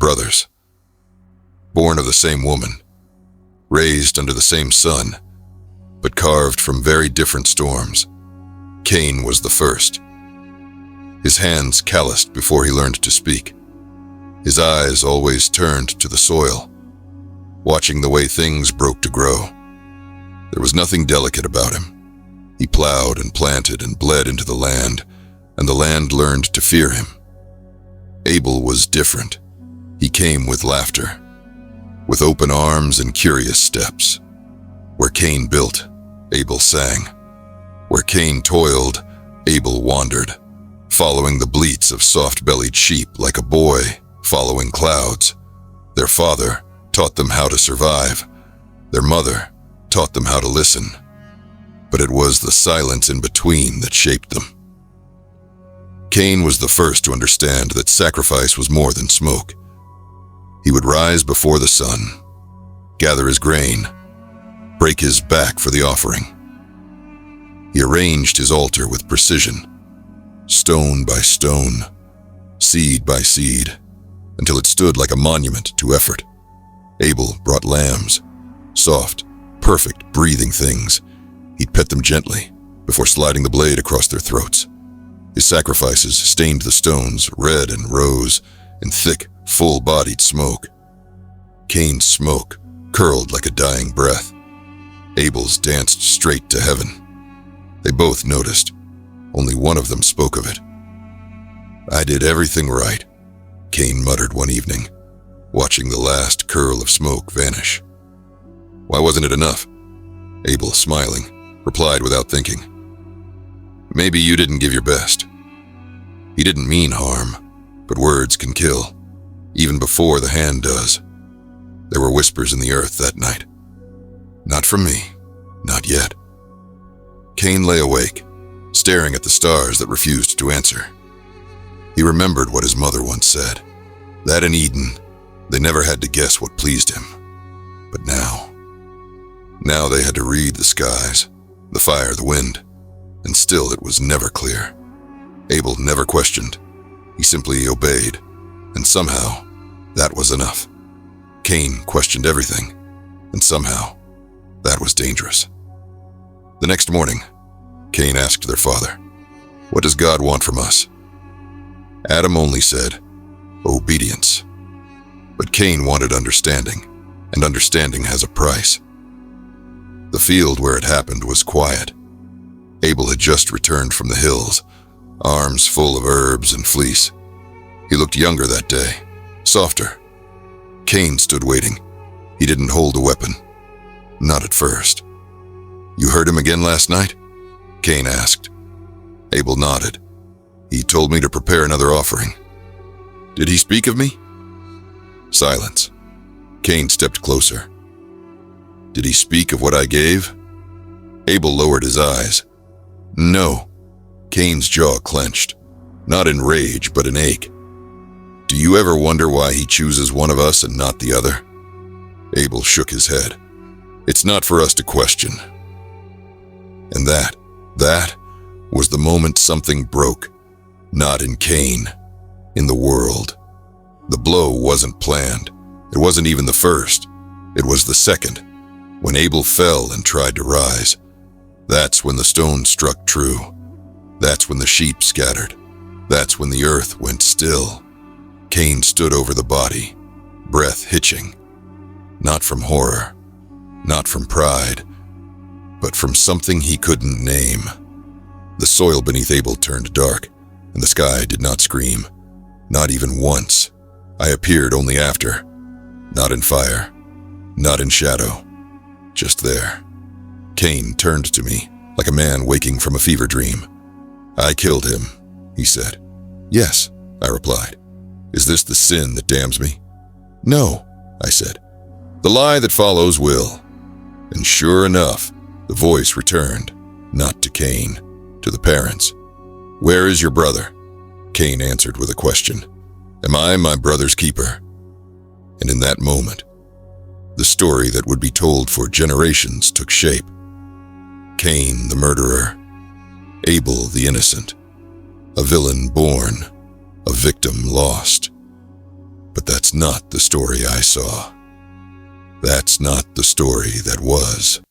brothers. Born of the same woman, raised under the same sun, but carved from very different storms, Cain was the first. His hands calloused before he learned to speak. His eyes always turned to the soil, watching the way things broke to grow. There was nothing delicate about him. He plowed and planted and bled into the land, and the land learned to fear him. Abel was different. He came with laughter, with open arms and curious steps. Where Cain built, Abel sang. Where Cain toiled, Abel wandered, following the bleats of soft-bellied sheep like a boy following clouds. Their father taught them how to survive. Their mother taught them how to listen. But it was the silence in between that shaped them. Cain was the first to understand that sacrifice was more than smoke. He would rise before the sun, gather his grain, break his back for the offering. He arranged his altar with precision, stone by stone, seed by seed, until it stood like a monument to effort. Abel brought lambs, soft, perfect, breathing things. He'd pet them gently before sliding the blade across their throats. His sacrifices stained the stones red and rose in thick, full-bodied smoke. Cain's smoke curled like a dying breath. Abel's danced straight to heaven. They both noticed. Only one of them spoke of it. "I did everything right," Cain muttered one evening, watching the last curl of smoke vanish. "Why wasn't it enough?" Abel, smiling, replied without thinking. "Maybe you didn't give your best." He didn't mean harm, but words can kill, even before the hand does. There were whispers in the earth that night. "Not from me, not yet." Cain lay awake, staring at the stars that refused to answer. He remembered what his mother once said, that in Eden, they never had to guess what pleased him. But now they had to read the skies, the fire, the wind, and still it was never clear. Abel never questioned. He simply obeyed, and somehow, that was enough. Cain questioned everything, and somehow, that was dangerous. The next morning, Cain asked their father, "What does God want from us?" Adam only said, "Obedience." But Cain wanted understanding, and understanding has a price. The field where it happened was quiet. Abel had just returned from the hills, arms full of herbs and fleece. He looked younger that day, softer. Cain stood waiting. He didn't hold a weapon. Not at first. "You heard him again last night?" Cain asked. Abel nodded. "He told me to prepare another offering." "Did he speak of me?" Silence. Cain stepped closer. "Did he speak of what I gave?" Abel lowered his eyes. "No." Cain's jaw clenched, not in rage but in ache. "Do you ever wonder why he chooses one of us and not the other?" Abel shook his head. "It's not for us to question." And that was the moment something broke. Not in Cain, in the world. The blow wasn't planned. It wasn't even the first. It was the second, when Abel fell and tried to rise. That's when the stone struck true. That's when the sheep scattered. That's when the earth went still. Cain stood over the body, breath hitching. Not from horror, not from pride, but from something he couldn't name. The soil beneath Abel turned dark, and the sky did not scream. Not even once. I appeared only after. Not in fire, not in shadow. Just there. Cain turned to me, like a man waking from a fever dream. "I killed him," he said. "Yes," I replied. "Is this the sin that damns me?" "No," I said. "The lie that follows will." And sure enough, the voice returned, not to Cain, to the parents. "Where is your brother?" Cain answered with a question. "Am I my brother's keeper?" And in that moment, the story that would be told for generations took shape. Cain the murderer, Abel the innocent, a villain born, a victim lost. But that's not the story I saw. That's not the story that was.